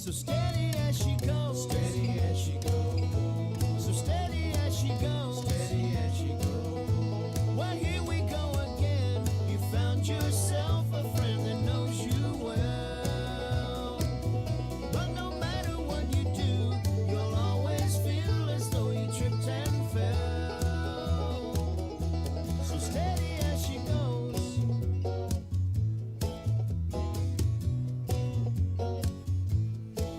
So steady as she goes, steady as she goes. So steady as she goes, steady as she goes. Well, here we go again. You found yourself a friend that knows you well. But no matter what you do, you'll always feel as though you tripped and fell. So steady as she goes.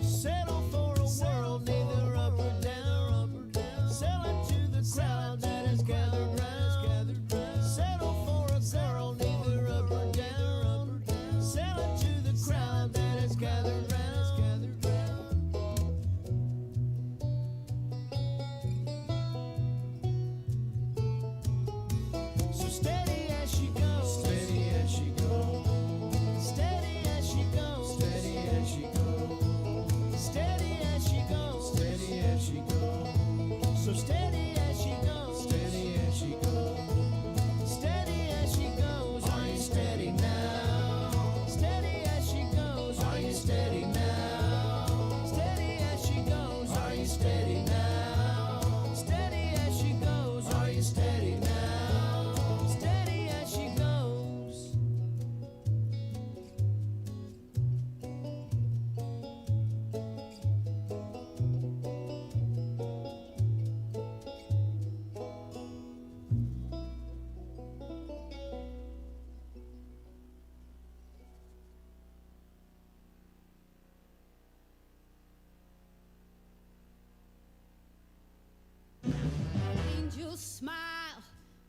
Settle for a world neither up or down. Sell it to the crowd that has gathered round. Settle for a girl neither up or down. Sell it to the crowd that has gathered round. So steady as she goes, steady as she goes, steady as she goes, steady as she goes, steady as she goes, steady as she goes. So steady as she goes, steady as she goes, steady as she goes. Are you steady now? Steady as she goes. Are you steady now? Steady as she goes. Are you steady now? Steady as she goes. Are you steady now? Steady as she goes. Angel smile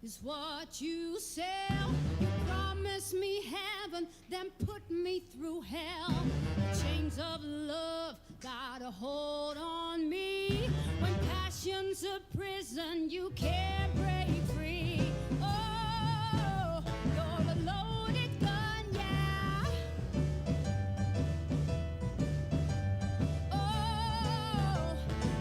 is what you sell. You promise me heaven, then put me through hell. The chains of love got a hold on me. When passion's a prison, you can't break free. Oh, you're a loaded gun, yeah. Oh,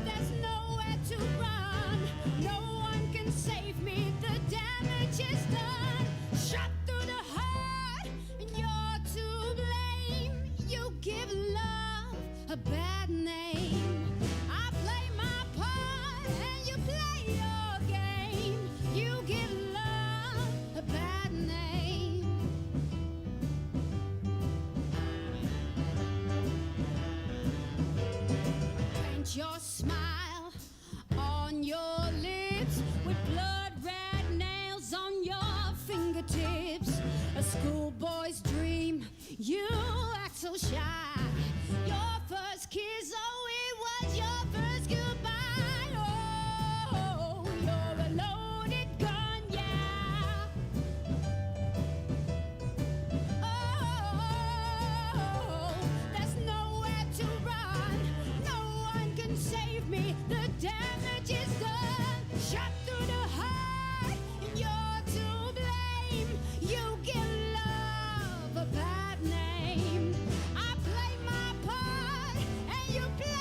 there's nowhere to run. No one can save me. The damage is done. Shot through the heart, and you're to blame. You give love a bad name. I play my part, and you play your game. You give love a bad name. Paint your smile on your lips with blood red nails on your fingertips. A schoolboy's dream, you act so shy. Your first kiss, oh, it was your first goodbye. Oh, you're a loaded gun, yeah. Oh, there's nowhere to run. No one can save me. The damage is done. Shot through the heart, and you're to blame. You give love a bad name. I play my part, and you play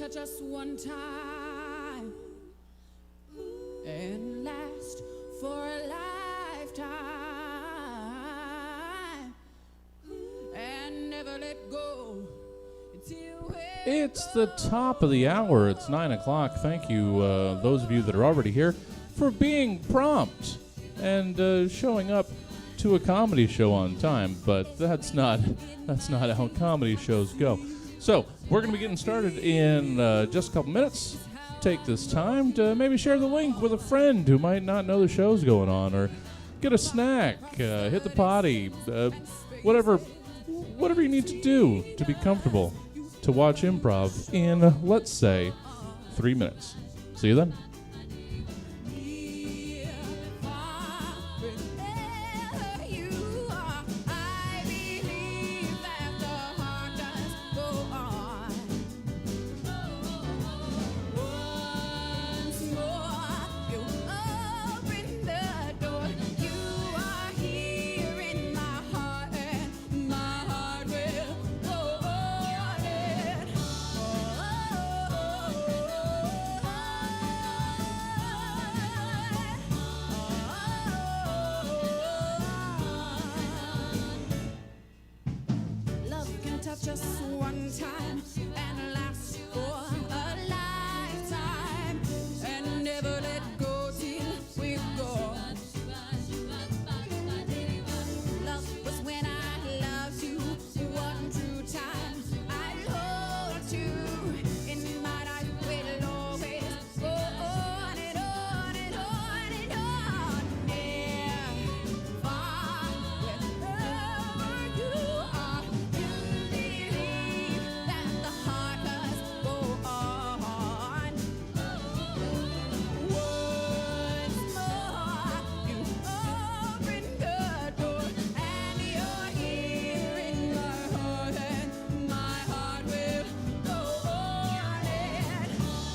touch us one time and last for a lifetime and never let go until we're It's the top of the hour. It's 9 o'clock. Thank you, those of you that are already here, for being prompt and showing up to a comedy show on time. But that's not how comedy shows go. So we're going to be getting started in just a couple minutes. Take this time to maybe share the link with a friend who might not know the show's going on, or get a snack, hit the potty, whatever you need to do to be comfortable to watch improv in, let's say, 3 minutes. See you then. just one time and last for a lifetime and never let go till we're gone. Love was when I loved you one true time. I hold you in my life will always go on and on and on and on. Never, wherever you are, you believe that the heart must go on. Once more, you open the door, and you're here in my heart, and my heart will go on and you're here.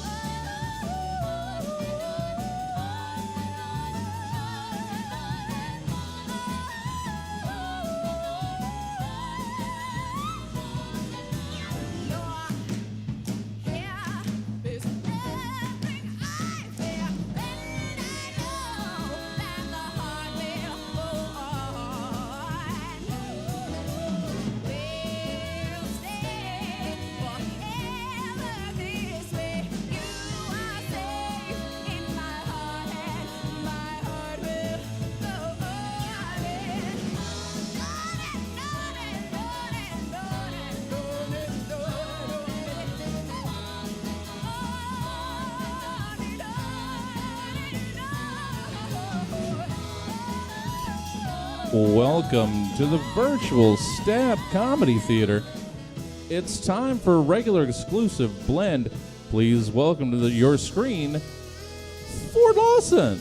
There's nothing I fear, and I know that the heart will go on. We'll stay forever this way. You are safe in my heart, and my heart will go on and Welcome to the virtual Stab Comedy Theater. It's time for a regular exclusive blend. Please welcome to your screen, Ford Lawson.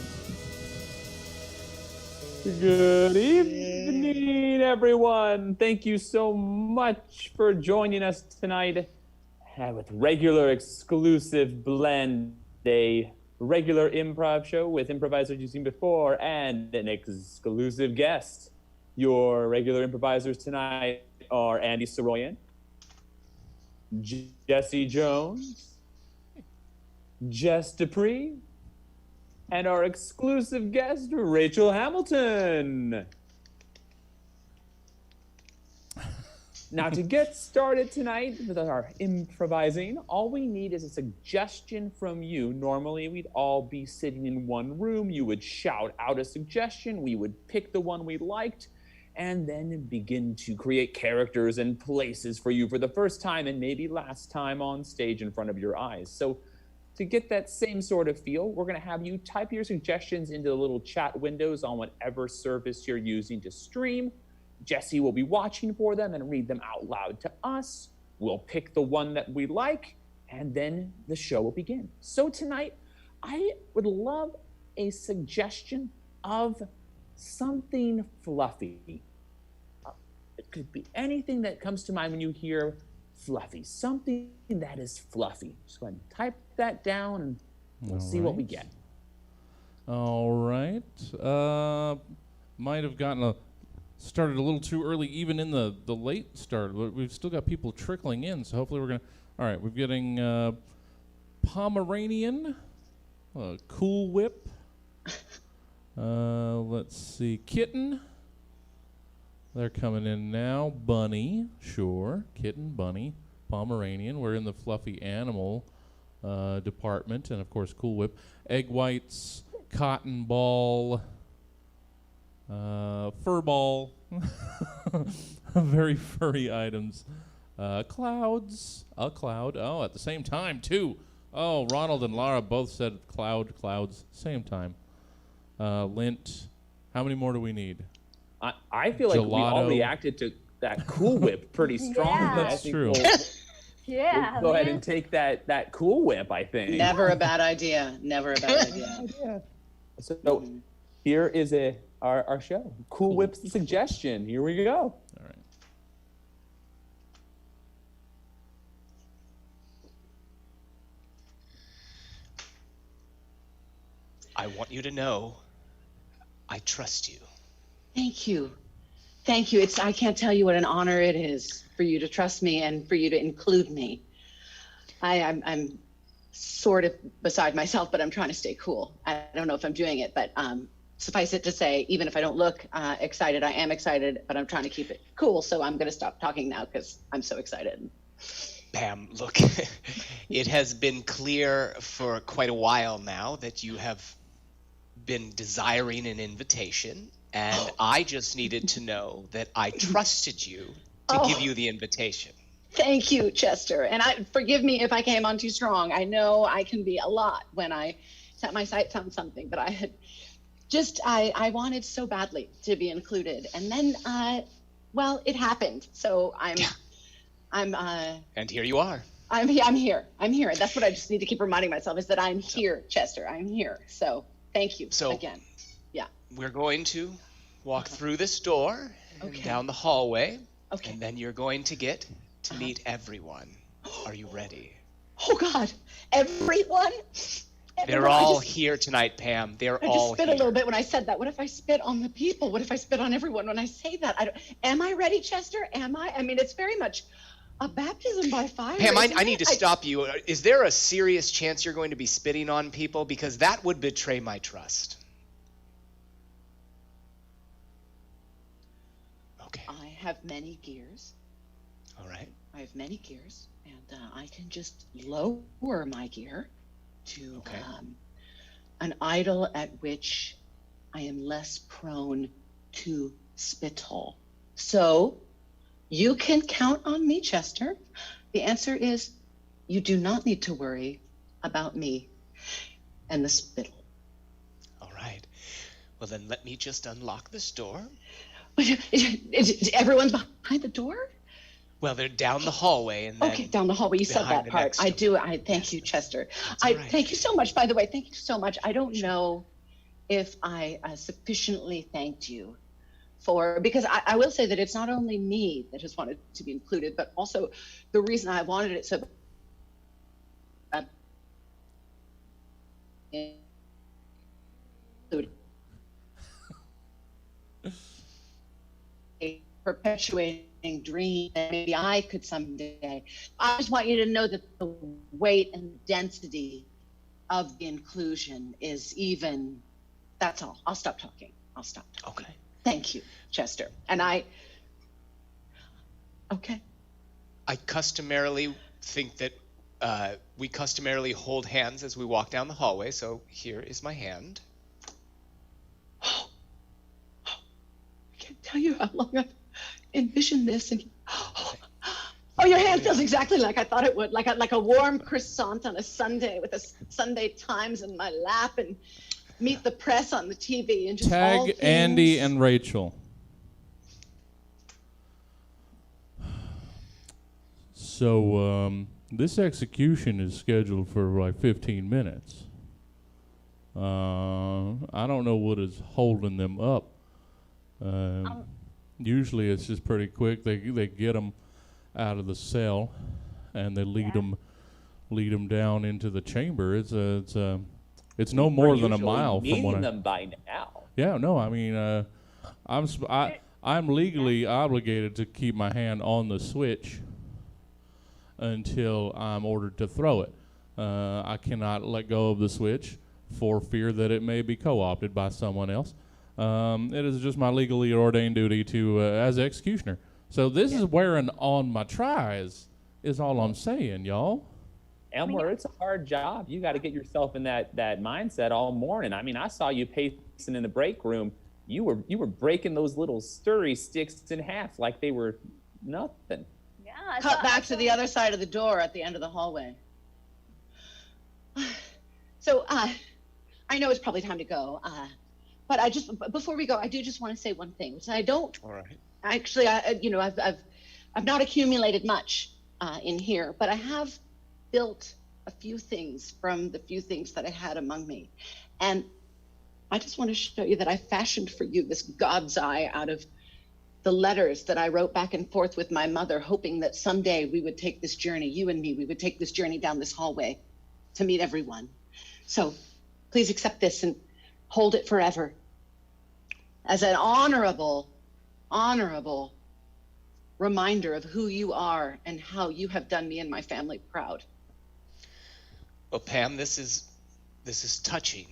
Good evening, everyone. Thank you so much for joining us tonight with regular exclusive blend, a regular improv show with improvisers you've seen before and an exclusive guest. Your regular improvisers tonight are Andy Soroyan, Jesse Jones, Jess Dupree, and our exclusive guest, Rachel Hamilton. Now, to get started tonight with our improvising, all we need is a suggestion from you. Normally, we'd all be sitting in one room. You would shout out a suggestion. We would pick the one we liked, and then begin to create characters and places for you for the first time and maybe last time on stage in front of your eyes. So to get that same sort of feel, we're going to have you type your suggestions into the little chat windows on whatever service you're using to stream. Jesse will be watching for them and read them out loud to us. We'll pick the one that we like, and then the show will begin. So tonight, I would love a suggestion of something fluffy. It could be anything that comes to mind when you hear fluffy, something that is fluffy. Just go ahead and type that down, and we'll see what we get. All right. Might have started a little too early, even in the late start. We've still got people trickling in, so hopefully we're going to... All right, we're getting Pomeranian, Coolwhip. Let's see, Kitten. They're coming in now. Bunny, sure. Kitten, Bunny, Pomeranian. We're in the fluffy animal department, and of course, Coolwhip. Egg whites, cotton ball, fur ball. Very furry items. Clouds, a cloud. Oh, at the same time, too. Oh, Ronald and Lara both said clouds, same time. Lint. How many more do we need? I feel like we all Gelato. reacted to that Cool Whip pretty strongly. Yeah. I That's think true. Yeah. we'll go ahead man. and take that Cool Whip, I think. Never a bad idea. Never a bad idea. So here is our show. Cool Whip's suggestion. Here we go. All right. I want you to know I trust you. Thank you. Thank you. I can't tell you what an honor it is for you to trust me and for you to include me. I'm sort of beside myself, but I'm trying to stay cool. I don't know if I'm doing it, but suffice it to say, even if I don't look excited, I am excited, but I'm trying to keep it cool. So I'm going to stop talking now because I'm so excited. Pam, look, it has been clear for quite a while now that you have been desiring an invitation, and I just needed to know that I trusted you to give you the invitation. Thank you, Chester. And forgive me if I came on too strong. I know I can be a lot when I set my sights on something, but I wanted so badly to be included. And then, well, it happened. So And here you are. I'm here. That's what I just need to keep reminding myself is that I'm here, Chester. I'm here. So thank you again. Yeah. We're going to walk through this door and Okay. down the hallway, Okay. and then you're going to get to meet everyone. Are you ready? Oh God, everyone. They're all here tonight, Pam. They're I just all spit here. a little bit when I said that. What if I spit on the people? What if I spit on everyone when I say that? Am I ready, Chester? Am I? I mean, it's very much a baptism by fire. Pam, isn't I it? need to stop you. Is there a serious chance you're going to be spitting on people? Because that would betray my trust. Okay. I have many gears. All right. I have many gears, and I can just lower my gear to Okay. an idol at which I am less prone to spittle. So you can count on me, Chester. The answer is you do not need to worry about me and the spittle. All right. Well, then let me just unlock this door. Everyone's behind the door? Well, they're down the hallway, and then Okay, down the hallway. You said behind that the part. next I door. do. I thank you, Chester. That's all right. Thank you so much. By the way, thank you so much. I don't know if I sufficiently thanked you because I will say that it's not only me that has wanted to be included, but also the reason I wanted it so a perpetuating dream that maybe I could someday. I just want you to know that the weight and density of the inclusion is even. That's all. I'll stop talking. Okay. Thank you, Chester. And okay. I customarily think that we customarily hold hands as we walk down the hallway, so here is my hand. I can't tell you how long I've envisioned this. And oh, your hand feels exactly like I thought it would, like a warm croissant on a Sunday with the Sunday Times in my lap and Meet the Press on the TV and just all Tag things. Andy and Rachel. So this execution is scheduled for like 15 minutes. I don't know what is holding them up. Usually it's just pretty quick. They get them out of the cell and they lead them down into the chamber. It's no more than a mile from what meeting them by now. Yeah, no, I mean, I'm legally obligated to keep my hand on the switch until I'm ordered to throw it. I cannot let go of the switch for fear that it may be co-opted by someone else. It is just my legally ordained duty to as executioner. So this is wearing on my tries, is all I'm saying, y'all. Elmer, it's a hard job. You got to get yourself in that mindset all morning. I mean, I saw you pacing in the break room. You were breaking those little stirry sticks in half like they were nothing. Yeah. Cut back to the other side of the door at the end of the hallway. So, I know it's probably time to go. But before we go, I do just want to say one thing, which I don't. All right. Actually, I've not accumulated much in here, but I have built a few things from the few things that I had among me, and I just want to show you that I fashioned for you this God's eye out of the letters that I wrote back and forth with my mother, hoping that someday we would take this journey, you and me, we would take this journey down this hallway to meet everyone. So please accept this and hold it forever as an honorable reminder of who you are and how you have done me and my family proud. Well, Pam, this is touching.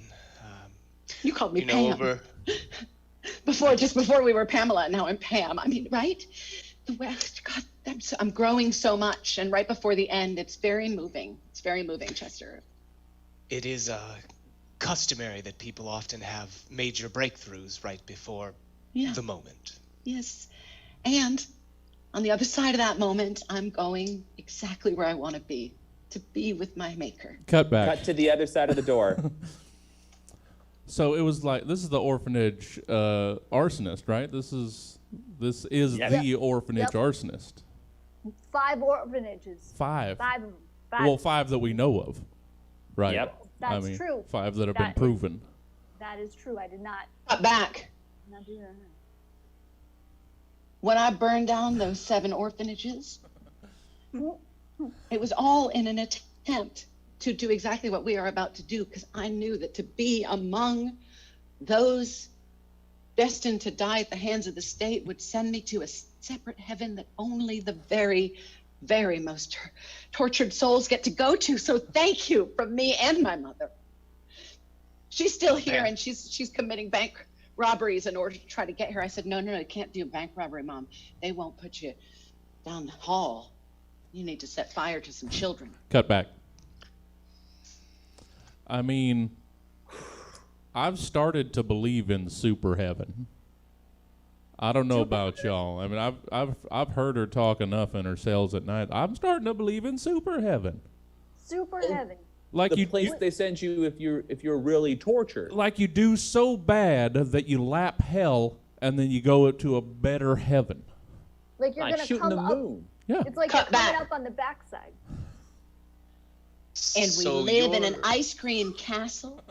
You called me You know, Pam. Before we were Pamela, now I'm Pam. I mean, right? God, I'm growing so much, and right before the end, it's very moving. It's very moving, Chester. It is customary that people often have major breakthroughs right before the moment. Yes. And on the other side of that moment, I'm going exactly where I want to be with my maker. Cut back. Cut to the other side of the door. So it was like, this is the orphanage arsonist, right? This is the orphanage arsonist. 5 orphanages. 5. 5 of them. 5. Well, 5 that we know of, right? Yep. That's true. 5 that have been proven. That is true. I did not Cut back. do that. When I burned down those 7 orphanages, it was all in an attempt to do exactly what we are about to do, because I knew that to be among those destined to die at the hands of the state would send me to a separate heaven that only the very, very most tortured souls get to go to. So thank you from me and my mother. She's still here, and she's committing bank robberies in order to try to get here. I said, no, you can't do bank robbery, Mom. They won't put you down the hall. You need to set fire to some children. Cut back. I mean, I've started to believe in super heaven. I don't know about y'all. I mean, I've heard her talk enough in her cells at night. I'm starting to believe in super heaven. Super heaven. Like The place they send you if you're really tortured. like you do so bad that you lap hell and then you go to a better heaven. Like you're Like gonna shooting come the up. moon. Yeah. It's like Cut you're coming back. up on the backside. And we So live in an you're- ice cream castle,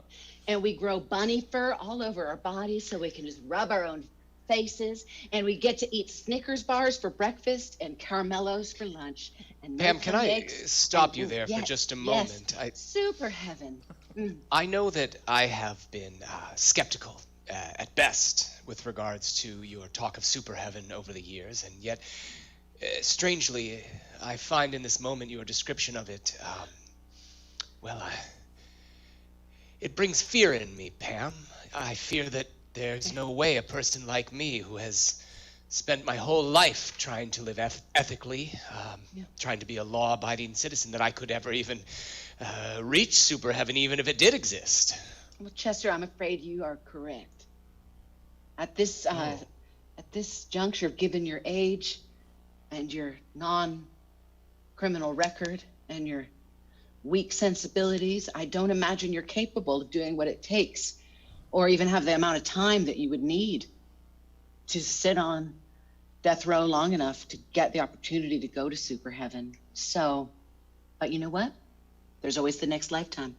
and we grow bunny fur all over our bodies so we can just rub our own faces, and we get to eat Snickers bars for breakfast and caramellos for lunch. And Pam, milk can and I eggs. stop you Oh, there for yes, just a yes. moment? Super heaven. I know that I have been skeptical at best with regards to your talk of super heaven over the years, and yet, strangely, I find in this moment your description of it, it brings fear in me, Pam. I fear that there's no way a person like me, who has spent my whole life trying to live ethically, trying to be a law-abiding citizen, that I could ever even reach super heaven, even if it did exist. Well, Chester, I'm afraid you are correct. At this juncture, given your age and your non-criminal record and your weak sensibilities, I don't imagine you're capable of doing what it takes, or even have the amount of time that you would need to sit on death row long enough to get the opportunity to go to super heaven. So, but you know what? There's always the next lifetime.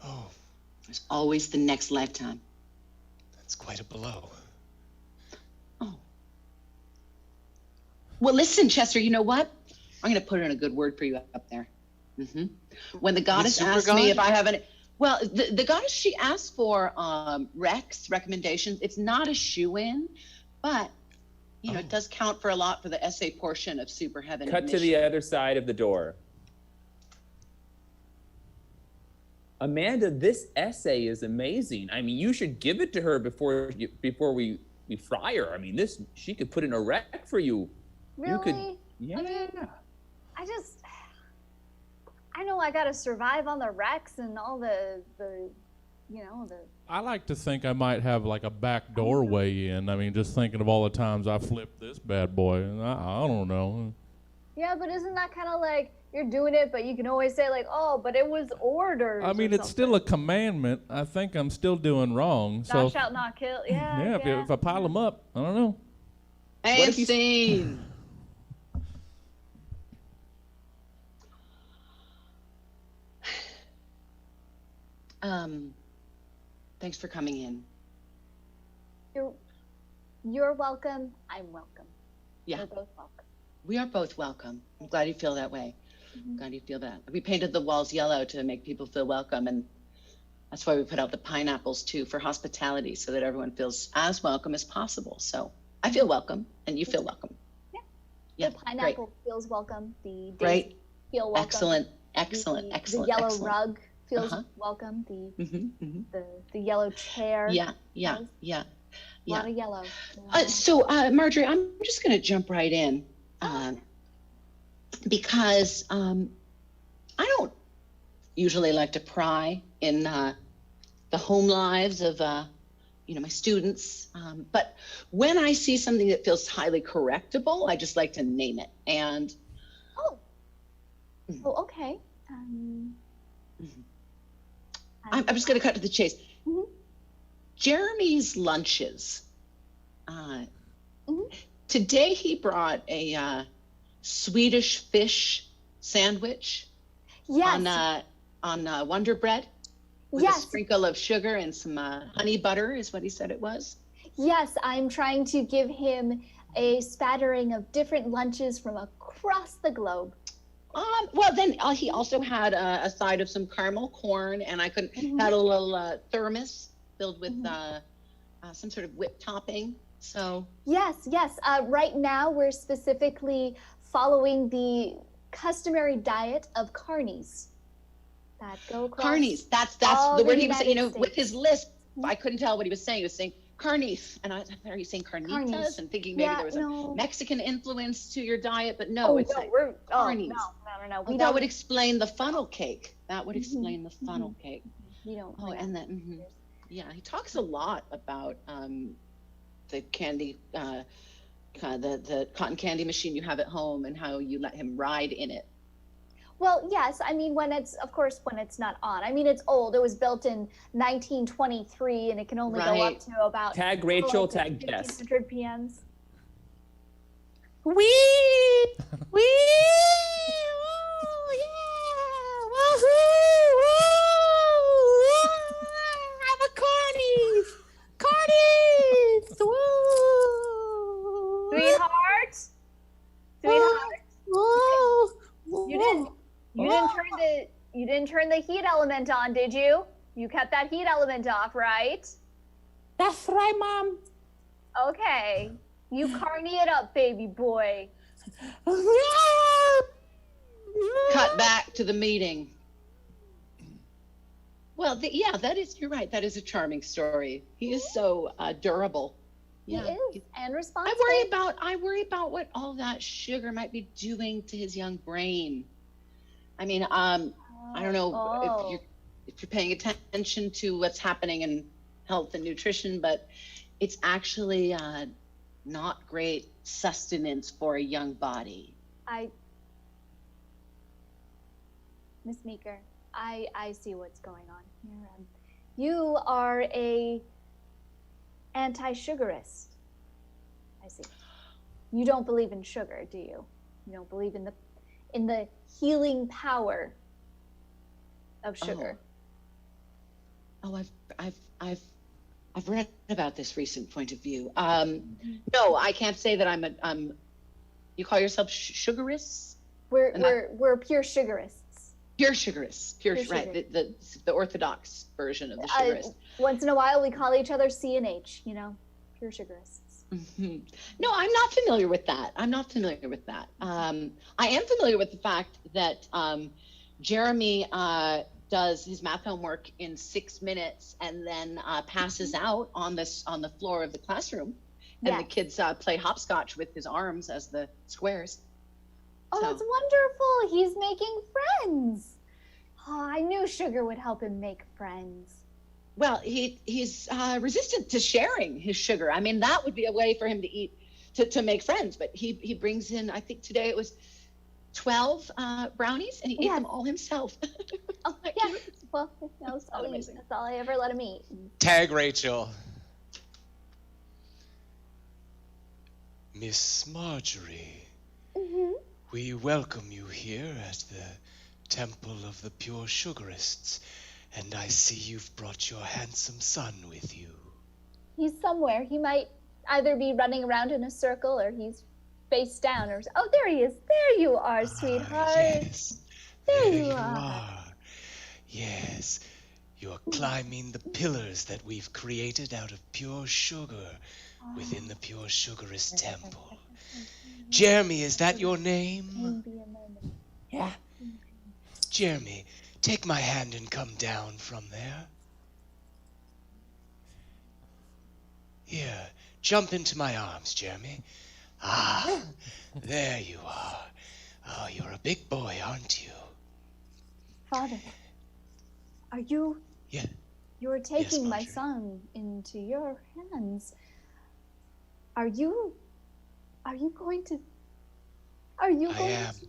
Oh, There's always the next lifetime. that's quite a blow. Oh. Well, listen, Chester, you know what? I'm going to put in a good word for you up there. When the goddess super asked god? me if I have any, well, the goddess, she asked for recommendations. It's not a shoe-in, but, you know, it does count for a lot for the essay portion of Super Heaven. Cut to the Admission. other side of the door. Amanda, this essay is amazing. I mean, you should give it to her before we fry her. I mean, she could put in a rec for you. Really? You could, yeah. I know I gotta survive on the Rex and all the I like to think I might have like a back doorway in. I mean, just thinking of all the times I flipped this bad boy. I don't know. Yeah, but isn't that kind of like you're doing it, but you can always say like, oh, but it was orders. I mean, it's still a commandment. I think I'm still doing wrong. Thou So shalt not kill. Yeah. yeah, if I pile them up, I don't know. And scene. Thanks for coming in. You're welcome. I'm welcome. Yeah. We're both welcome. We are both welcome. I'm glad you feel that way. Glad you feel that. We painted the walls yellow to make people feel welcome, and that's why we put out the pineapples too, for hospitality, so that everyone feels as welcome as possible. So I feel welcome, and you feel welcome. Yeah. Yeah. The pineapple feels welcome. The Great. daisy feel welcome. Excellent. The yellow rug feels welcome. The yellow chair. Yeah. A lot of yellow. So Marjorie, I'm just going to jump right in because I don't usually like to pry in the home lives of my students, but when I see something that feels highly correctable, I just like to name it. And okay. I'm just going to cut to the chase. Jeremy's lunches. Today he brought a Swedish fish sandwich Yes. on Wonder Bread with a sprinkle of sugar and some honey butter is what he said it was. Yes, I'm trying to give him a spattering of different lunches from across the globe. Well, then he also had a side of some caramel corn, and I had a little thermos filled with some sort of whipped topping. So Yes. Right now we're specifically following the customary diet of carnies that go across. carnies. That's all the the word he was saying. United With States. his list, I couldn't tell what he was saying. He was saying carnies, and I thought, are you saying carnitas? Carnies. And thinking maybe Yeah, there was no. a Mexican influence to your diet, but no, it's like carnies. No. Oh, that would explain the funnel cake. That would explain the funnel cake. We don't. Oh, and then yeah, he talks a lot about the candy, the cotton candy machine you have at home, and how you let him ride in it. Well, yes. I mean, when it's not on. I mean, it's old. It was built in 1923, and it can only go up to about Tag Rachel, tag Jess. 1500 PMs. Sweetheart. You didn't turn the heat element on, did you? You kept that heat element off, right? That's right, Mom. Okay. You carny it up, baby boy. Cut back to the meeting. Well, that is, you're right. That is a charming story. He is so durable. Yeah. He is, and responsible. I worry about what all that sugar might be doing to his young brain. I mean, I don't know if you're paying attention to what's happening in health and nutrition, but it's actually not great sustenance for a young body. Miss Meeker, I see what's going on here. You are a anti-sugarist. I see. You don't believe in sugar, do you? You don't believe in the healing power of sugar. I've read about this recent point of view. No, I can't say that I'm you call yourself sugarists? We're pure sugarists. Pure sugarists, right? Sugar. The orthodox version of the sugarist. Once in a while, we call each other C and H. Pure sugarists. Mm-hmm. No, I'm not familiar with that. I am familiar with the fact that Jeremy does his math homework in 6 minutes and then passes out on the floor of the classroom, and the Yes. kids play hopscotch with his arms as the squares. Oh, So- that's wonderful. He's making friends. Oh, I knew sugar would help him make friends. Well, he's resistant to sharing his sugar. I mean, that would be a way for him to eat to make friends. But he brings in, I think today it was 12 brownies, and he ate Yes. them all himself. Oh, yeah. Well, that's all, amazing. that's all I ever let him eat. Tag Rachel. Miss Marjorie, Mm-hmm. we welcome you here at the Temple of the Pure Sugarists, and I see you've brought your handsome son with you. He's somewhere. He might either be running around in a circle or he's face down. Or oh, there he is. There you are, sweetheart. Yes, There there you you are. are. Yes, you're climbing the pillars that we've created out of pure sugar within the Pure Sugarist Temple. Jeremy, is that your name? Be a moment. Yeah. Jeremy, take my hand and come down from there. Here, jump into my arms, Jeremy. Ah, there you are. Oh, you're a big boy, aren't you? Father, are you? Yeah. You're taking my Marjorie. son into your hands. Are you? Are you going to? Are you I going am. to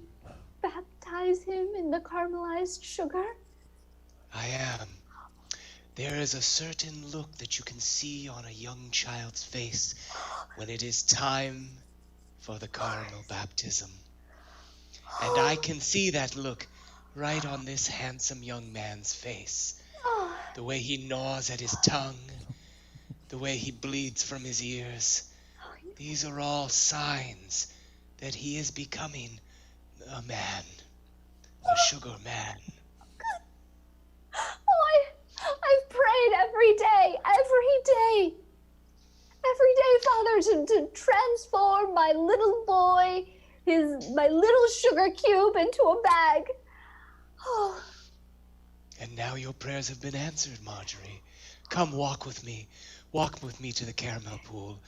baptize him in the caramelized sugar? I am. There is a certain look that you can see on a young child's face when it is time for the caramel baptism. And I can see that look right on this handsome young man's face. Oh, The way he gnaws at his tongue, the way he bleeds from his ears. These are all signs that he is becoming a man, a sugar man. oh, I've prayed every day, Father, to transform my little boy, my little sugar cube into a bag. Oh, And now your prayers have been answered, Marjorie. Come walk with me. Walk with me to the caramel pool.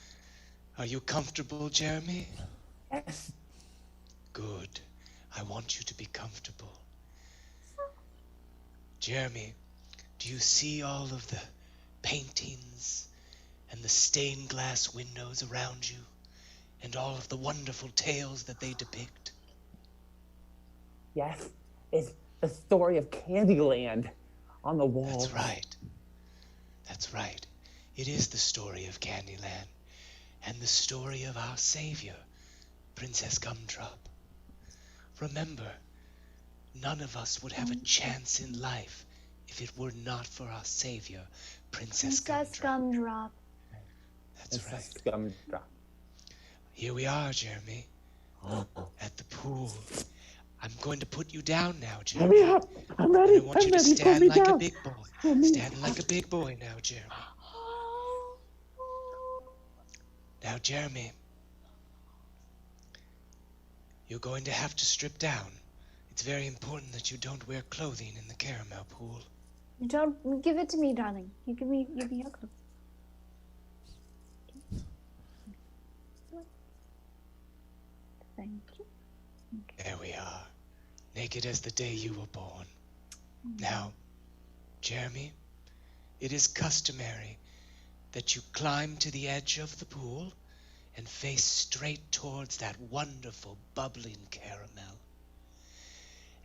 Are you comfortable, Jeremy? Yes. Good. I want you to be comfortable. Jeremy, do you see all of the paintings and the stained glass windows around you and all of the wonderful tales that they depict? Yes, it's the story of Candyland on the wall. That's right. That's right. It is the story of Candyland and the story of our savior, Princess Gumdrop. Remember, none of us would have a chance in life if it were not for our savior, Princess Princess Gumdrop. Gumdrop. That's right. Gumdrop. Here we are, Jeremy, at the pool. I'm going to put you down now, Let Jeremy. me up. I'm And ready. I want I'm you to ready. Put stand me like a down. big boy. Put me Stand like a big boy now, Jeremy. Now, Jeremy, you're going to have to strip down. It's very important that you don't wear clothing in the caramel pool. You don't give it to me, darling. You give me your clothes. Thank you. There we are, naked as the day you were born. Now, Jeremy, it is customary that you climb to the edge of the pool and face straight towards that wonderful bubbling caramel.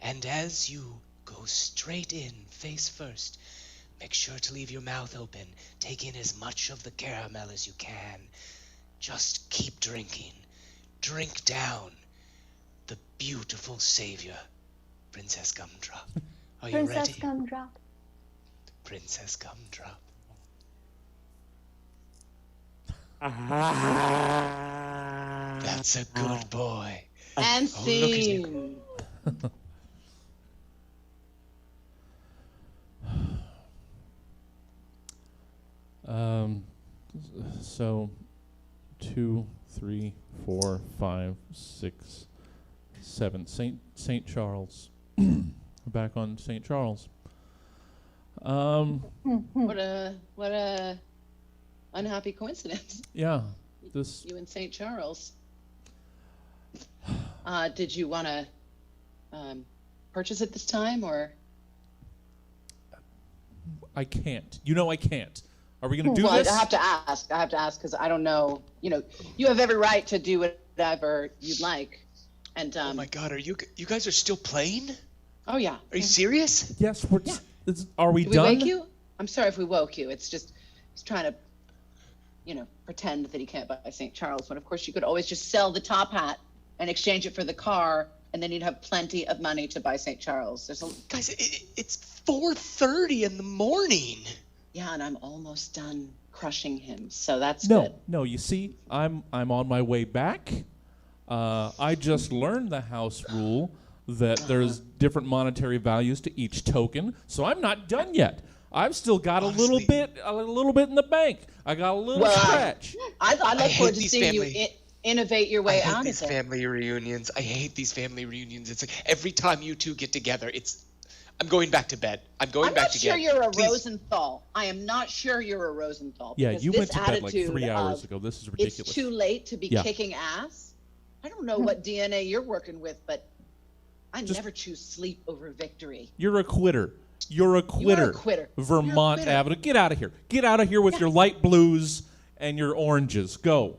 And as you go straight in, face first, make sure to leave your mouth open. Take in as much of the caramel as you can. Just keep drinking. Drink down the beautiful savior, Princess Gumdrop. Are you Princess ready? Gumdrop. Princess Gumdrop. That's a good boy. And Oh, look at you. scene. So 2, 3, 4, 5, 6, 7. Saint Charles. We're back on St. Charles. What a unhappy coincidence. Yeah. This. You and St. Charles. Did you want to purchase it this time, or? I can't. You know I can't. Are we going to do Well, this? I have to ask because I don't know. You know, you have every right to do whatever you'd like. And Oh my God, you guys are still playing? oh yeah. Are you serious? Yes. Are we Did we done? wake you? I'm sorry if we woke you. It's just he's trying to, pretend that he can't buy St. Charles. When of course you could always just sell the top hat and exchange it for the car, and then you'd have plenty of money to buy St. Charles. Guys, it's 4:30 in the morning. Yeah, and I'm almost done crushing him, so that's No, good. no. You see, I'm on my way back. I just learned the house rule that there's different monetary values to each token, so I'm not done yet. I've still got a little bit in the bank. I got a little scratch. I look hate forward to these seeing family- you innovate your way I hate out these of it. family reunions. I hate these family reunions. It's like every time you two get together, I'm going back to bed. I'm going I'm back not to sure bed. you're a Please. Rosenthal. I am not sure you're a Rosenthal. Yeah, because you this went to bed like attitude 3 hours of, ago. This is ridiculous. It's too late to be Yeah. kicking ass. I don't know what DNA you're working with, but I never choose sleep over victory. You're a quitter. You're a quitter. quitter. Vermont You're a quitter. Avenue. Get out of here. Get out of here with your light blues and your oranges. Go.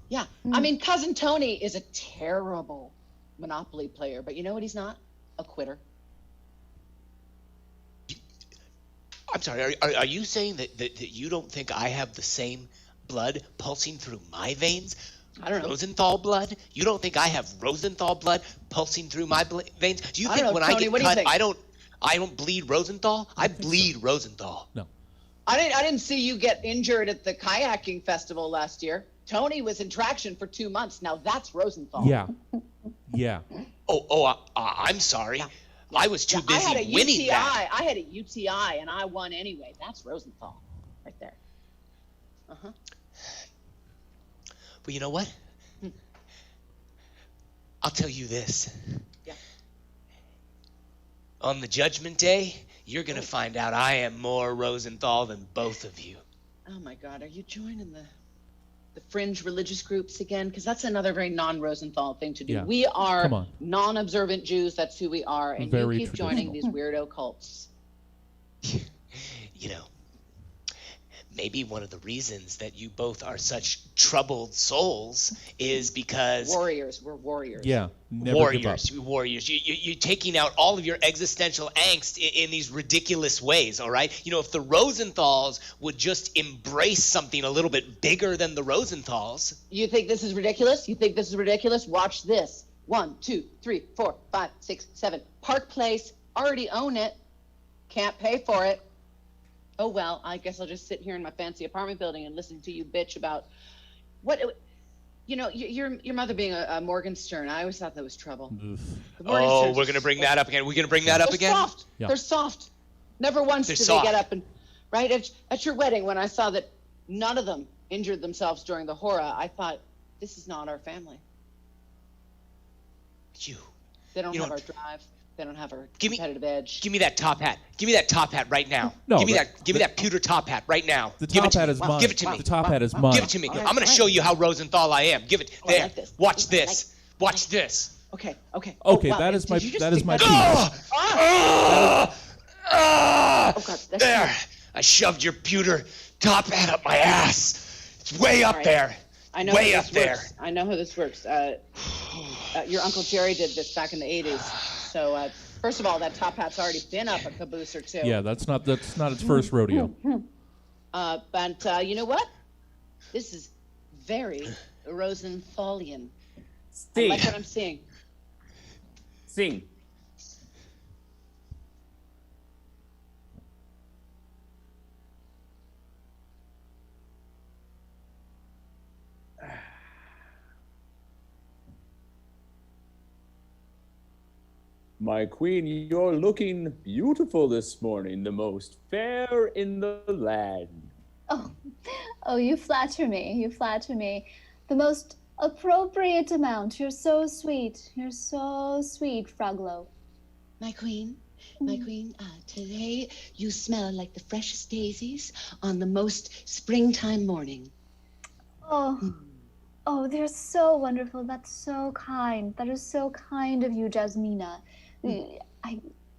Yeah. I mean, Cousin Tony is a terrible Monopoly player, but you know what he's not? A quitter. I'm sorry. Are you saying that you don't think I have the same blood pulsing through my veins? I don't know. Rosenthal blood? You don't think I have Rosenthal blood pulsing through my veins? Do you I think don't know, when Tony, I get what do you cut, think? I don't bleed Rosenthal? I bleed Rosenthal. No. I didn't see you get injured at the kayaking festival last year. Tony was in traction for 2 months. Now that's Rosenthal. Yeah. Yeah. I'm sorry. I was too busy I had a winning UTI. that. I had a UTI and I won anyway. That's Rosenthal right there. Uh-huh. Well, you know what? I'll tell you this. Yeah. On the Judgment Day, you're going to find out I am more Rosenthal than both of you. Oh my God, are you joining the fringe religious groups again? Because that's another very non-Rosenthal thing to do. Yeah. We are Come on. non-observant Jews. That's who we are. And Very you keep joining these weirdo cults. You know, maybe one of the reasons that you both are such troubled souls is because Warriors. We're warriors. Yeah. Never give up. warriors. You're taking out all of your existential angst in these ridiculous ways, all right? You know, if the Rosenthals would just embrace something a little bit bigger than the Rosenthals. You think this is ridiculous? You think this is ridiculous? Watch this. 1, 2, 3, 4, 5, 6, 7. Park Place. Already own it. Can't pay for it. Oh, well, I guess I'll just sit here in my fancy apartment building and listen to you bitch about what, you know, your mother being a Morgenstern. I always thought that was trouble. Oof. The Oh, Morgensterns we're are going to bring that up again. We're going to bring that up They're again? soft. Yeah. They're soft. Never once They're did soft. they get up and, right, at your wedding, when I saw that none of them injured themselves during the horror, I thought, this is not our family. They don't You have know our drive. They don't have our Give me- competitive edge. Give me that top hat. Give me that top hat right now. No, give me but- that pewter top hat right now. The Give it top to hat me. is mine. Give it to me. The top hat is mine. Give it to me. All right, I'm going to all show right. you how Rosenthal I am. Give it. Oh, I There. like this. Watch I like this. Watch this. Okay. Okay, wow, that is did my you just that is stick my that- piece. Oh, God, that's There. nice. I shoved your pewter top hat up my ass. It's way up right. there. I know Way how up this there. works. I know how this works. Your Uncle Jerry did this back in the 80s. So, first of all, that top hat's already been up a caboose or two. Yeah, that's not its first rodeo. But you know what? This is very Rosenthalian. I Sting. like what I'm seeing. Sing. My queen, you're looking beautiful this morning, the most fair in the land. Oh, you flatter me. You flatter me. The most appropriate amount. You're so sweet. You're so sweet, Froglo. My queen, My queen, today you smell like the freshest daisies on the most springtime morning. Oh, oh, they're so wonderful. That's so kind. That is so kind of you, Jasmina.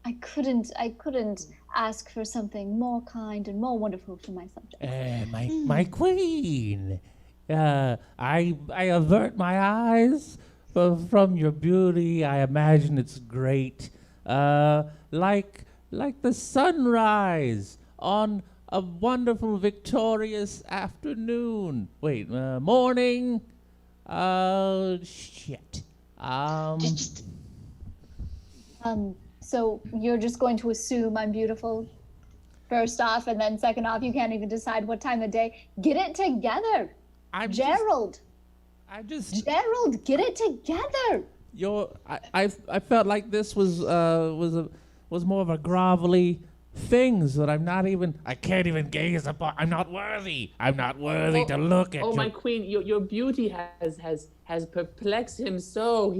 I couldn't ask for something more kind and more wonderful for my subjects. My queen. I avert my eyes from your beauty. I imagine it's great. Like the sunrise on a wonderful, victorious afternoon. Wait, morning. Shit. So you're just going to assume I'm beautiful, first off, and then second off, you can't even decide what time of day. Get it together, Gerald. Gerald, get it together. I felt like this was more of a grovelly things that I can't even gaze upon. I'm not worthy. I'm not worthy to look at. Oh, my queen, your beauty has perplexed him so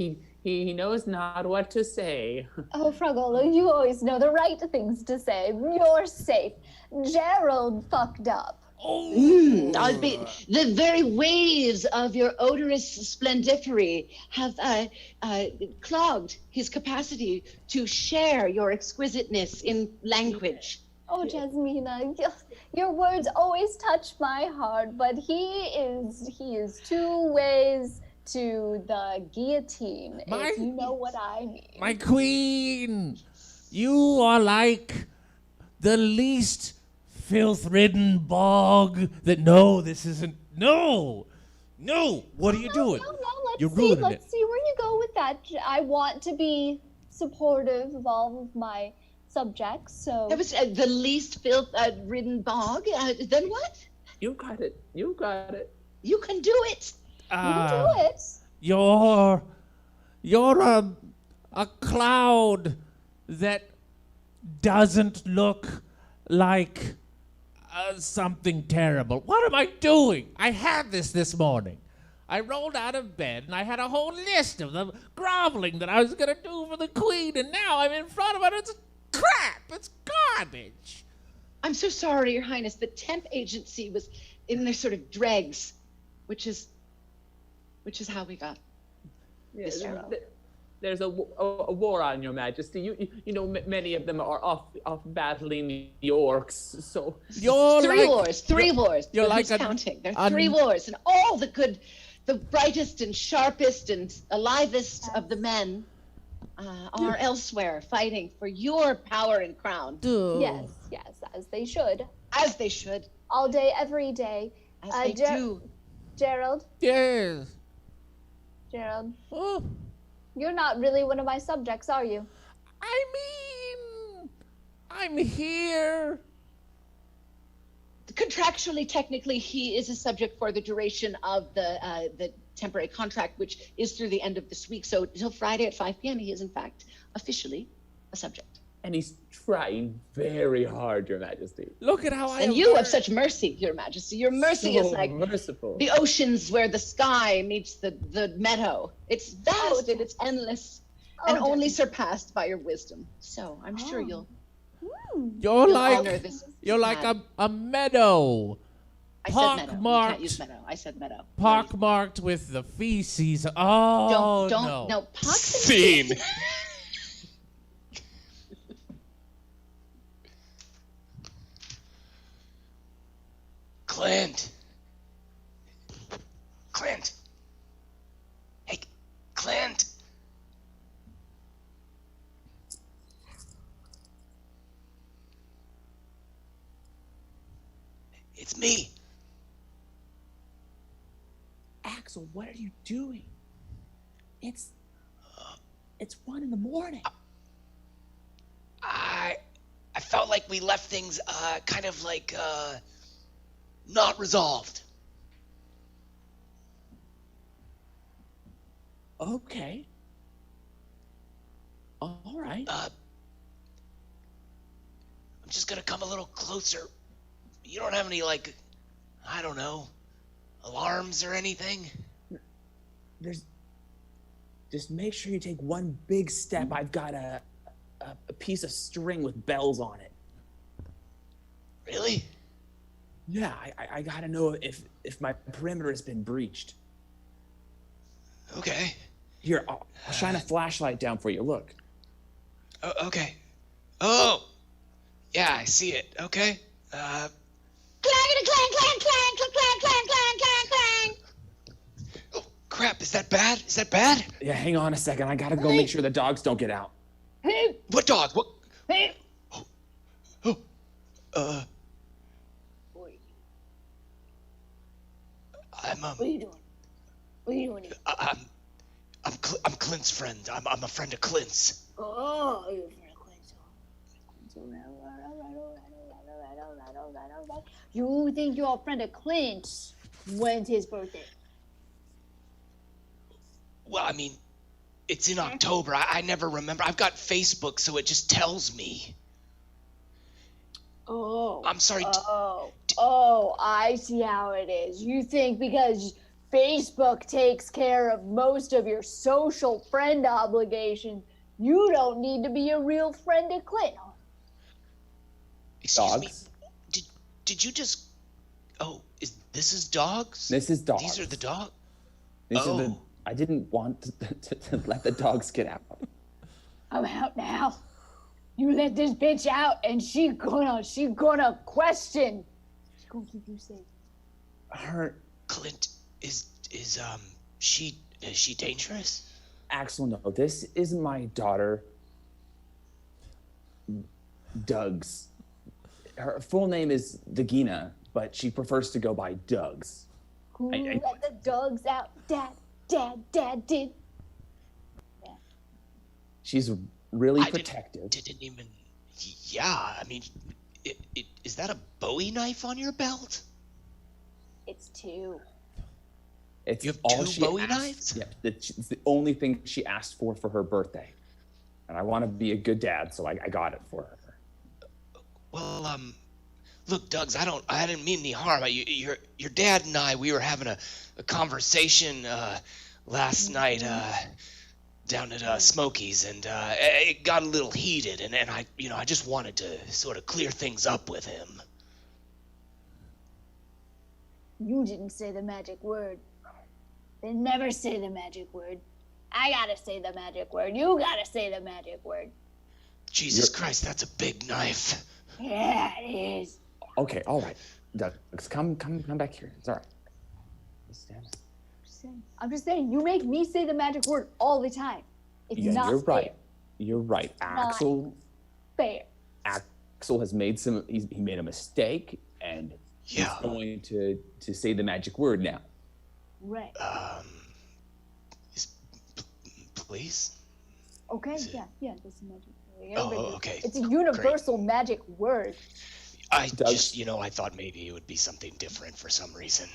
he knows not what to say. Oh, Fragolo, you always know the right things to say. You're safe. Gerald fucked up. The very waves of your odorous splendifery have clogged his capacity to share your exquisiteness in language. Oh, Jasmina, your words always touch my heart, but he is 2 ways to the guillotine, if you know what I mean. My queen, you are like the least filth-ridden bog that, no, this isn't, no, what are you doing? You're ruining it. Let's see where you go with that. I want to be supportive of all of my subjects, so... That was the least filth-ridden bog. Then what? You got it. You got it. You can do it. You can do it. You're a cloud that doesn't look like something terrible. What am I doing? I had this morning. I rolled out of bed and I had a whole list of the groveling that I was going to do for the queen, and now I'm in front of it. It's crap. It's garbage. I'm so sorry, Your Highness. The temp agency was in their sort of dregs, which is how we got this arrow. There's a war on, Your Majesty. You know, many of them are off battling the orcs. So you're three wars. You're like counting. There are 3 wars, and all the brightest and sharpest and alivest of the men are elsewhere fighting for your power and crown. Yes, as they should. As they should. All day, every day. As they do. Gerald? Yes. Gerald? Oh. You're not really one of my subjects, are you? I mean, I'm here. Contractually, technically, he is a subject for the duration of the temporary contract, which is through the end of this week. So until Friday at 5 p.m., he is in fact officially a subject. And he's trying very hard, Your Majesty. Look at how And you have such mercy, Your Majesty. Your mercy is like merciful. the oceans where the sky meets the meadow. It's vast and it's endless, and only surpassed by your wisdom. So I'm sure you'll honor this. You're like a meadow. I said meadow. You can't use meadow. I said meadow. Pockmarked with the feces. Oh, don't. No, Scene. Clint. Hey, Clint. It's me. Axel, what are you doing? It's 1 a.m. I felt like we left things kind of like not resolved. Okay. All right. I'm just gonna come a little closer. You don't have any, like, I don't know, alarms or anything? Just make sure you take one big step. I've got a piece of string with bells on it. Really? Yeah, I gotta know if my perimeter has been breached. Okay. Here, I'll shine a flashlight down for you. Look. Okay. Oh. Yeah, I see it. Okay. Clangity clang, clang, clang, clang, clang, clang, clang, clang, clang. Oh, crap. Is that bad? Is that bad? Yeah, hang on a second. I gotta go make sure the dogs don't get out. Hey, What dog? What? hey. Oh. I'm What are you doing? What are you doing here? I'm Clint's friend. I'm a friend of Clint's. Oh, you're a friend of Clint's. Alright. You think you're a friend of Clint's? When's his birthday? Well, I mean, it's in October. I never remember. I've got Facebook, so it just tells me. Oh. I'm sorry. Oh, I see how it is. You think because Facebook takes care of most of your social friend obligations, you don't need to be a real friend of Clint. Excuse Dogs. me. Did you just? Oh, this is dogs? This is dogs. These are the dogs. I didn't want to let the dogs get out. I'm out now. You let this bitch out, and she gonna question. She's gonna keep you safe. Her Clint is she dangerous? Axel, no. This is my daughter, Doug's. Her full name is Dagina, but she prefers to go by Doug's. Who I- let the dogs out? Dad did. She's really I protective. Didn't even. Yeah, I mean, is that a Bowie knife on your belt? It's two. It's You have all two she Bowie asked- knives? Yep, it's the only thing she asked for her birthday, and I want to be a good dad, so I got it for her. Well, look, Doug's. I didn't mean any harm. Your dad and I, we were having a conversation last night down at Smokey's, and it got a little heated, and I just wanted to sort of clear things up with him. You didn't say the magic word. They never say the magic word. I gotta say the magic word. You gotta say the magic word. Jesus Christ, that's a big knife. Yeah, it is. Okay, all right, Doug, come back here. It's all right. Stand up. I'm just saying, you make me say the magic word all the time. It's Yeah, not you're fair. right. You're right. Axel Fair. has made he made a mistake, and Yeah. he's going to say the magic word now. Right. Please. Okay, is it- yeah, that's the magic word. Oh, Everybody- okay. It's a universal magic word. I Doug- just, I thought maybe it would be something different for some reason.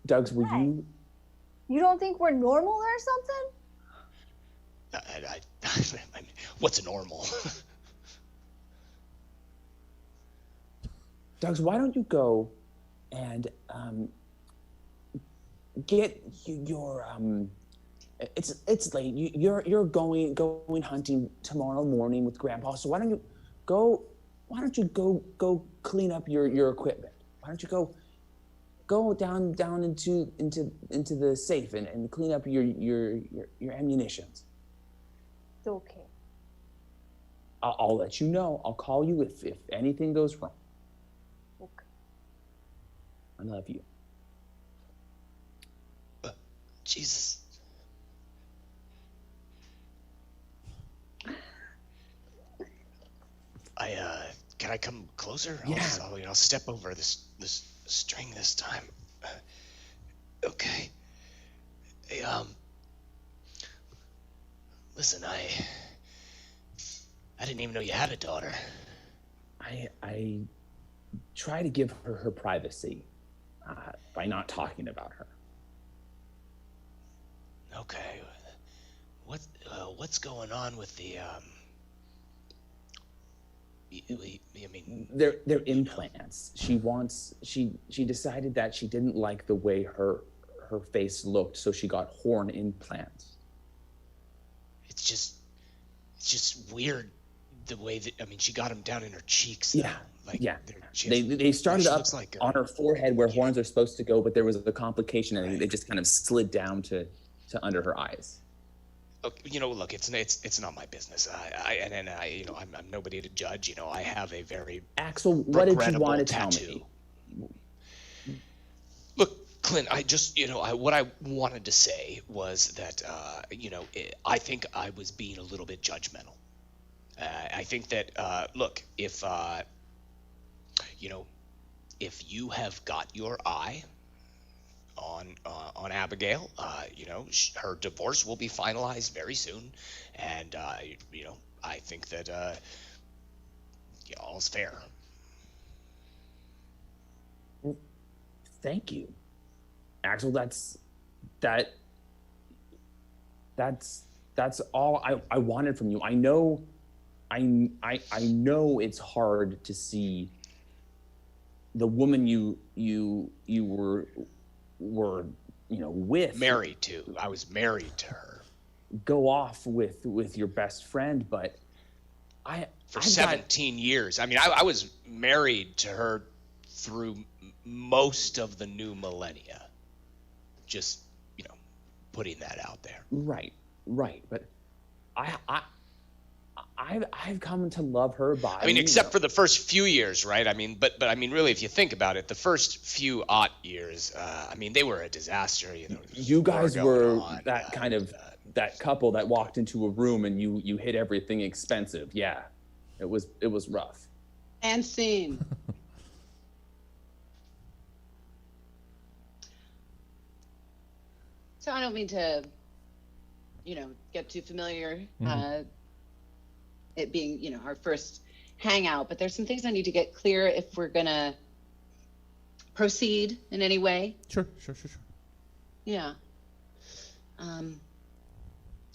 Doug's, will Right. you? You don't think we're normal or something? I mean, what's normal? Doug's, why don't you go and get your it's late. You're going hunting tomorrow morning with Grandpa. So why don't you go clean up your equipment? Why don't you go down into the safe and clean up your ammunitions? It's okay. I'll let you know. I'll call you if anything goes wrong. Okay. I love you. Jesus. Can I come closer? Yeah. I'll step over this string this time. Okay. Hey, listen, I didn't even know you had a daughter. I try to give her privacy by not talking about her. Okay. What's going on with the I mean, They're implants. She decided that she didn't like the way her face looked, so she got horn implants. it's it's just weird the way that, I mean, she got them down in her cheeks. Yeah. Like, Yeah. she They started she up looks like on her forehead where horns are supposed to go, but there was a complication and they just kind of slid down to under her eyes. Okay, you know, look, it's not my business. I'm nobody to judge. You know, I have a very Axel, what did you regrettable want to tell tattoo. me? Look, Clint, what I wanted to say was that, I think I was being a little bit judgmental. I think that, look, if you have got your eye on Abigail, her divorce will be finalized very soon, and I think that all's fair. Well, thank you, Axel. That's all I wanted from you. I know it's hard to see the woman you were with, I was married to her go off with your best friend, but for 17 years. I mean, I was married to her through most of the new millennia. Just, putting that out there. Right. But I've come to love her by. I mean, except for the first few years, right? I mean, but I mean, really, if you think about it, the first few years, they were a disaster. You guys were that kind of that couple that walked into a room and you hit everything expensive. Yeah, it was rough. And scene. So I don't mean to, get too familiar. It being, our first hangout, but there's some things I need to get clear if we're gonna proceed in any way. Sure. Yeah. In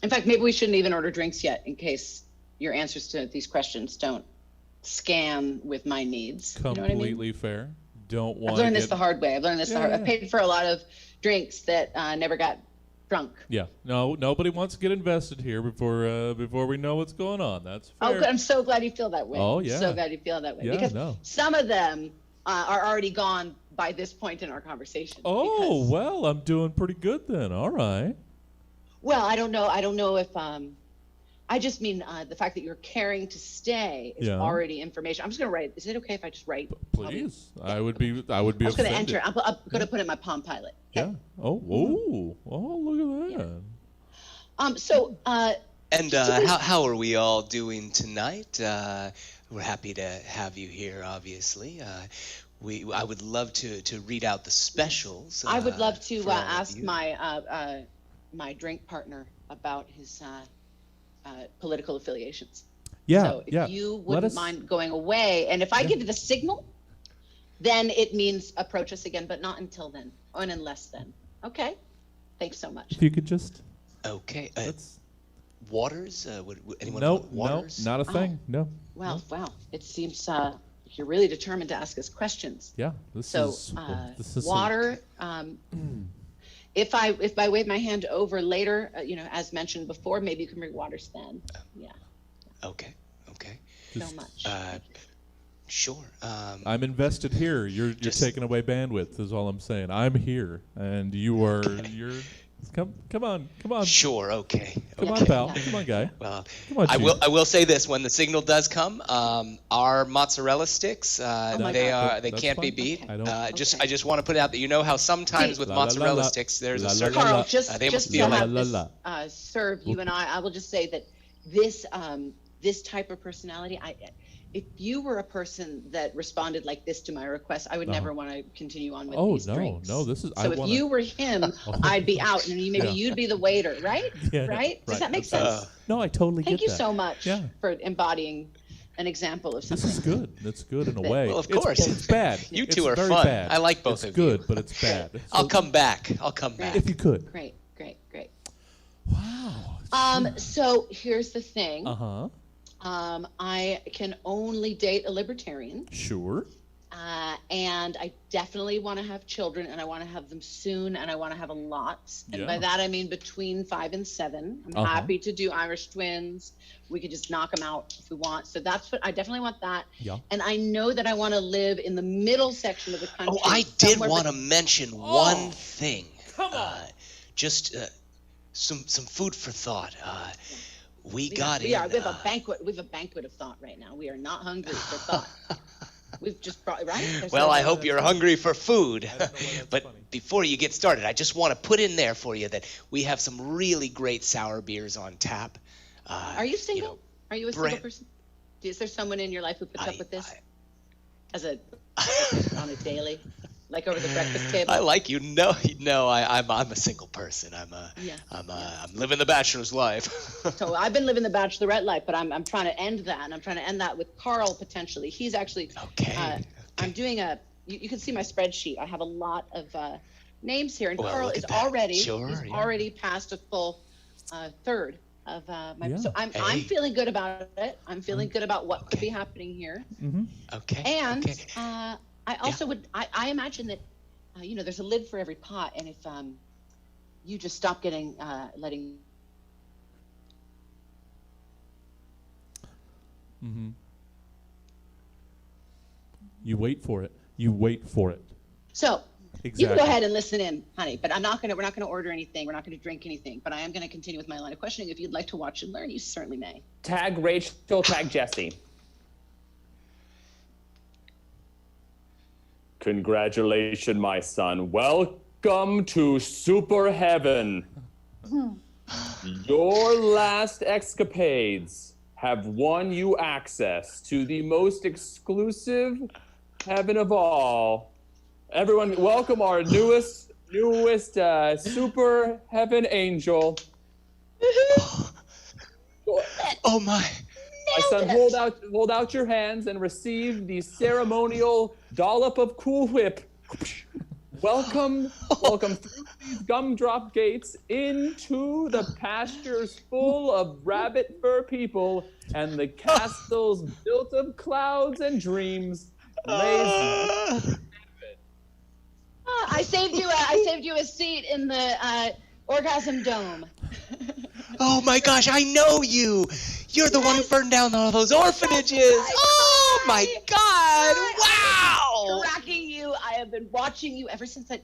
fact, maybe we shouldn't even order drinks yet in case your answers to these questions don't scan with my needs. Completely fair. Don't want. I've learned this the hard way. I've paid for a lot of drinks that never got drunk. Yeah. No, nobody wants to get invested here before we know what's going on. That's fair. Oh, good. I'm so glad you feel that way. Oh, yeah. So glad you feel that way. Yeah, because some of them are already gone by this point in our conversation. Oh, well, I'm doing pretty good then. All right. Well, I don't know if I just mean the fact that you're caring to stay is already information. I'm just gonna write. Is it okay if I just write? Please. I would be. I'm just gonna offended. enter. I'm gonna put it in my Palm Pilot. Okay? Yeah. Oh, look at that. Yeah. And how are we all doing tonight? We're happy to have you here. Obviously, I would love to read out the specials. I would love to ask my my drink partner about his political affiliations. Yeah. So if you wouldn't mind going away, and if I give you the signal, then it means approach us again, but not until then, and unless then. Okay. Thanks so much. If you could just. Okay. Waters? Would anyone No, want waters? not a thing. No. Well, wow. It seems you're really determined to ask us questions. Yeah. This is water. If I wave my hand over later, as mentioned before, maybe you can bring waters then. Yeah. Okay. So much. Sure. I'm invested here. You're taking away bandwidth is all I'm saying. I'm here, and you are. You're. Come on. Sure. Okay. Come on, pal. Come on, guy. Well, come on, I will say this: when the signal does come, our mozzarella sticks, they can't be beat. I just want to put out that you know how sometimes with mozzarella sticks there's a certain. Carl, just to have this serve you and I will just say that this this type of personality, if you were a person that responded like this to my request, I would never want to continue on with these drinks. No, this is. So if you were him, I'd be out, and maybe you'd be the waiter, right? Right? Does that make sense? No, I totally get that. Thank you so much for embodying an example of something. This is good. It's good in a way. Well, of course. It's bad. You two are very fun. Bad. I like both of you. It's good, but it's bad. I'll come back. If you could. Great. Wow. So here's the thing. Uh-huh. I can only date a libertarian. Sure. And I definitely want to have children, and I want to have them soon, and I want to have a lot. And by Yeah. that, I mean between 5 and 7. I'm happy to do Irish twins. We could just knock them out if we want. So that's what I definitely want that. Yeah. And I know that I want to live in the middle section of the country. Oh, I did somewhere want to mention one thing. Come on. Just some food for thought. We got we in. have a banquet. We have a banquet of thought right now. We are not hungry for thought. We've just brought right. There's Well, no- I hope you're hungry for food. that's But funny. before you get started, I just want to put in there for you that we have some really great sour beers on tap. Are you single? know, Are you a single brand- person? Is there someone in your life who puts up with this as a I, on a daily, like over the breakfast table? I like you. No, I'm a single person. I'm living the bachelor's life. So I've been living the bachelorette life, but I'm trying to end that, and I'm trying to end that with Carl potentially. He's actually Okay. I'm doing you can see my spreadsheet. I have a lot of names here, and Well, Carl look is at that. already Sure, he's yeah. already passed a full third of my. Yeah. So I'm Hey. feeling good about it. I'm feeling good about what could be happening here. Okay. And okay. I also I imagine that, there's a lid for every pot. And if you just stop letting. You wait for it. You wait for it. So you can Exactly. go ahead and listen in, honey, but we're not going to order anything. We're not going to drink anything, but I am going to continue with my line of questioning. If you'd like to watch and learn, you certainly may. Tag Rachel, tag Jesse. Congratulations, my son. Welcome to Super Heaven. Your last escapades have won you access to the most exclusive heaven of all. Everyone, welcome our newest Super Heaven Angel. Oh my. My son, hold out your hands and receive the ceremonial dollop of Coolwhip. Welcome through these gumdrop gates into the pastures full of rabbit fur people and the castles built of clouds and dreams. Lazy. I saved you a seat in the orgasm dome. Oh my gosh, I know you. You're the one who burned down all those orphanages. Oh my God. Wow. Tracking you. I have been watching you ever since I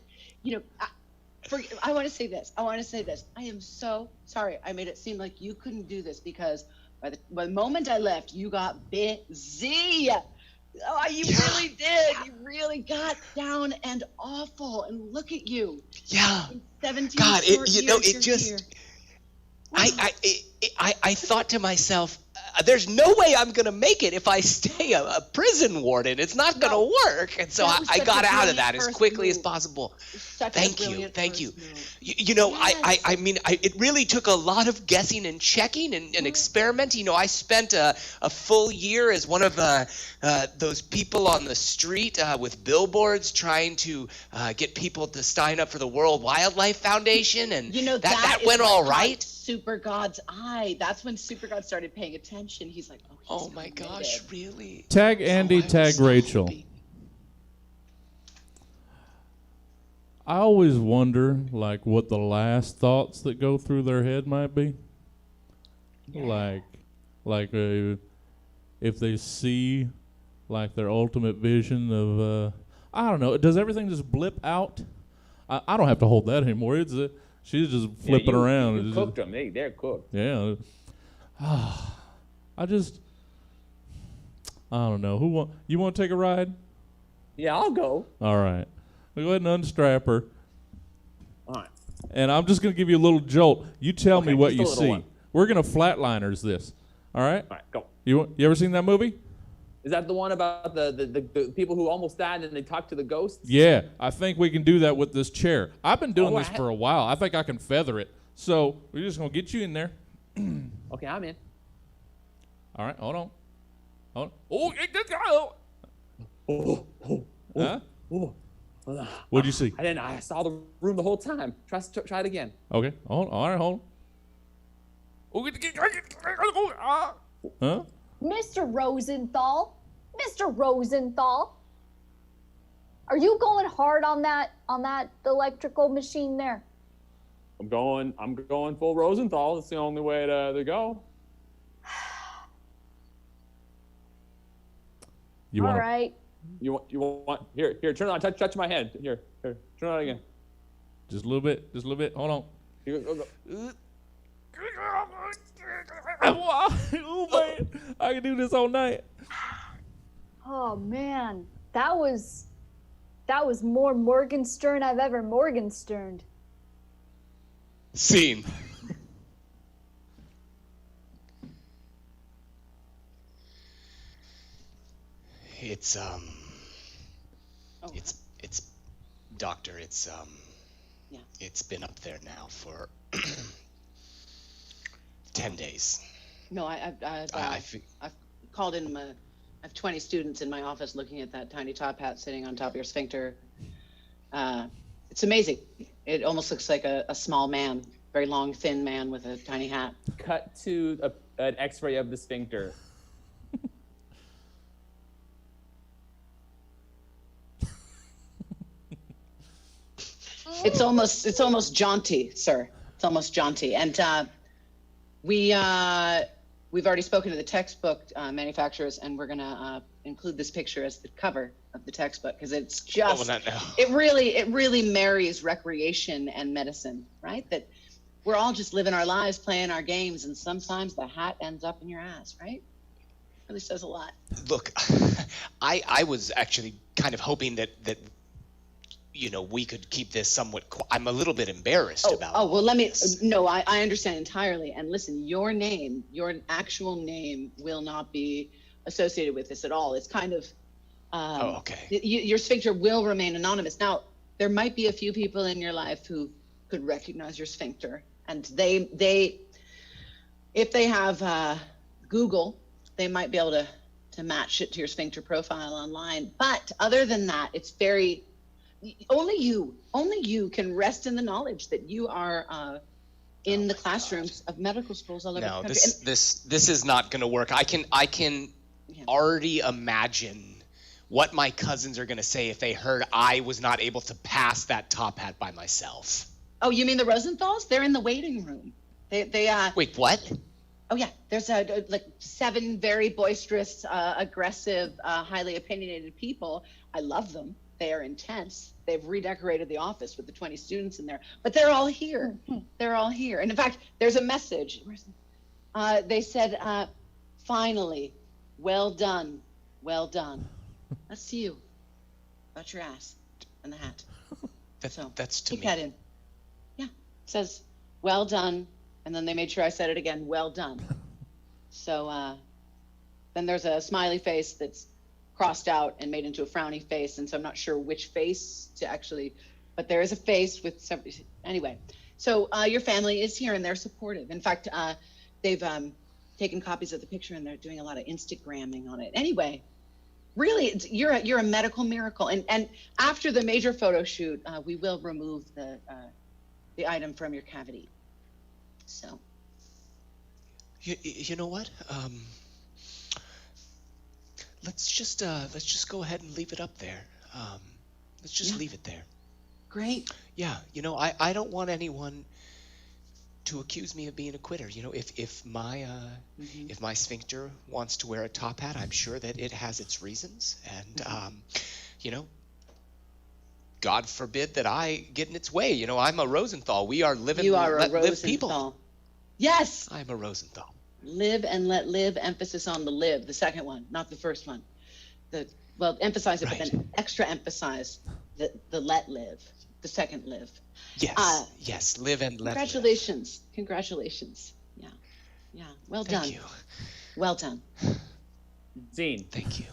want to say this. I am so sorry. I made it seem like you couldn't do this because by the moment I left, you got busy. Oh, you really did. You really got down and awful. And look at you. Yeah. In 17 God, short it years, you're just. here. I thought to myself, there's no way I'm gonna make it if I stay a prison warden. It's not gonna work. And so That was I such got a out of brilliant that as first quickly as move. possible. Such a Thank you, brilliant thank you. first move. I Yes. mean, it really took a lot of guessing and checking and experimenting. You know, I spent a full year as one of those people on the street with billboards trying to get people to sign up for the World Wildlife Foundation, and that is went what all caught right. Super God's eye. That's when Super God started paying attention. He's like, Oh my gosh, really? Tag Andy, Oh, I was tag so Rachel. hoping. I always wonder, like, what the last thoughts that go through their head might be. Like, if they see, like, their ultimate vision of, I don't know. Does everything just blip out? I don't have to hold that anymore. She's just flipping around. You It's cooked them. They're cooked. yeah. I don't know. You want to take a ride? Yeah, I'll go. All right. We'll go ahead and unstrap her. All right. And I'm just going to give you a little jolt. You tell me Okay, what just a you little see. one. We're going to flatliners this. All right? All right, go. You ever seen that movie? Is that the one about the people who almost died and they talked to the ghosts? Yeah. I think we can do that with this chair. I've been doing Oh, this for a while. I think I can feather it. So we're just going to get you in there. Okay, I'm in. All right. Hold on. Oh, huh? Oh. What'd you see? I saw the room the whole time. Try it again. Okay. All right. Hold on. Huh? Mr. Rosenthal. Mr. Rosenthal. Are you going hard on that electrical machine there? I'm going full Rosenthal. It's the only way to go. You All want right. You want here, turn it on, touch my head. Here, turn it on again. just a little bit? Hold on. Here, go. Oh man, I can do this all night. Oh man, that was more Morgenstern I've ever Morgensterned. Scene. It's doctor, Yeah. it's been up there now for 10 days. No, I've called in I have 20 students in my office looking at that tiny top hat sitting on top of your sphincter. It's amazing. It almost looks like a small man, very long, thin man with a tiny hat. Cut to an X-ray of the sphincter. It's almost jaunty, sir. It's almost jaunty. And we've already spoken to the textbook manufacturers, and we're gonna include this picture as the cover of the textbook because it's just it really marries recreation and medicine, right? That we're all just living our lives, playing our games, and sometimes the hat ends up in your ass, right? Really says a lot. Look, I was actually kind of hoping that we could keep this somewhat. I'm a little bit embarrassed about. Oh, well, this. No, I understand entirely. And listen, your actual name will not be associated with this at all. It's kind of. Okay. Your sphincter will remain anonymous. Now, there might be a few people in your life who could recognize your sphincter, and they if they have Google, they might be able to match it to your sphincter profile online. But other than that, it's very. Only you can rest in the knowledge that you are in the classrooms of medical schools all over the country. This is not going to work. I can already imagine what my cousins are going to say if they heard I was not able to pass that top hat by myself. Oh, you mean the Rosenthals? They're in the waiting room. They Wait, what? Oh yeah, there's like 7 very boisterous, aggressive, highly opinionated people. I love them. They are intense. They've redecorated the office with the 20 students in there, but they're all here. They're all here. And in fact, there's a message. They said, finally, well done, well done. Let's see you. About your ass and the hat. That's to keep me. that in. Yeah, it says, well done. And then they made sure I said it again, well done. So then there's a smiley face that's crossed out and made into a frowny face, and so I'm not sure which face to actually, but there is a face with some. Anyway, so your family is here and they're supportive. In fact, they've taken copies of the picture and they're doing a lot of Instagramming on it. Anyway, really, you're a medical miracle. And after the major photo shoot, we will remove the item from your cavity. So. You know what? Let's just go ahead and leave it up there. Let's just leave it there. Great. Yeah, I don't want anyone to accuse me of being a quitter. If my if my sphincter wants to wear a top hat, I'm sure that it has its reasons, and God forbid that I get in its way. I'm a Rosenthal. We are living. You are a Rosenthal. Live people. Yes. I'm a Rosenthal. Live and let live, emphasis on the live, the second one, not the first one. Emphasize it, Right. but then extra emphasize the let live, the second live. Yes, yes, live and let live. Congratulations. Congratulations. Yeah. Well done. Thank you. Well done. Scene. Thank you.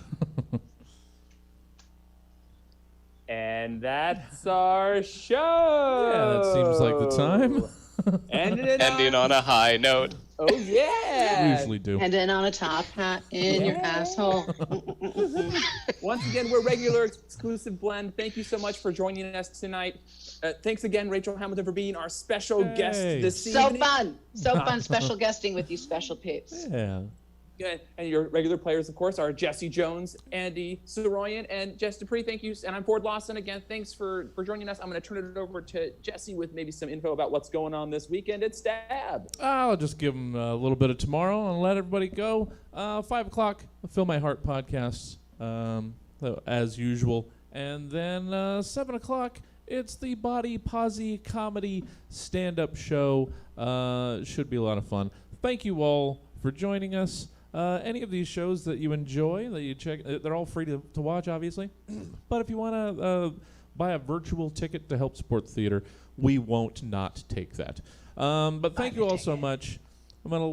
And that's our show. Yeah, that seems like the time. Ending on a high note. Oh yeah. We usually do. And then on a top hat in your asshole. Once again, we're regular exclusive blend. Thank you so much for joining us tonight. Thanks again, Rachel Hamilton, for being our special guest this So evening. fun. So fun special guesting with you special peeps. Yeah. And your regular players, of course, are Jesse Jones, Andy Soroyan, and Jess Dupree. Thank you. And I'm Ford Lawson again. Thanks for joining us. I'm going to turn it over to Jesse with maybe some info about what's going on this weekend at Stab. I'll just give them a little bit of tomorrow and let everybody go. 5 o'clock, the Fill My Heart podcast, as usual. And then 7 o'clock, it's the Body Posse Comedy stand-up show. Should be a lot of fun. Thank you all for joining us. Any of these shows that you enjoy, that you check, they're all free to watch, obviously. But if you want to buy a virtual ticket to help support the theater, we won't not take that. But thank you all so much. I'm gonna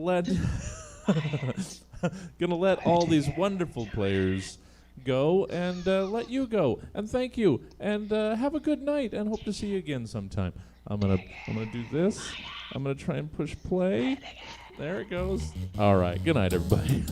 let all these wonderful players go and let you go. And thank you. And have a good night. And hope to see you again sometime. I'm gonna do this. I'm gonna try and push play. There it goes. All right. Good night, everybody.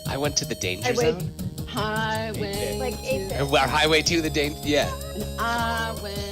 I went to the danger zone. I went Like to eight. Our highway to the danger. Yeah. and I went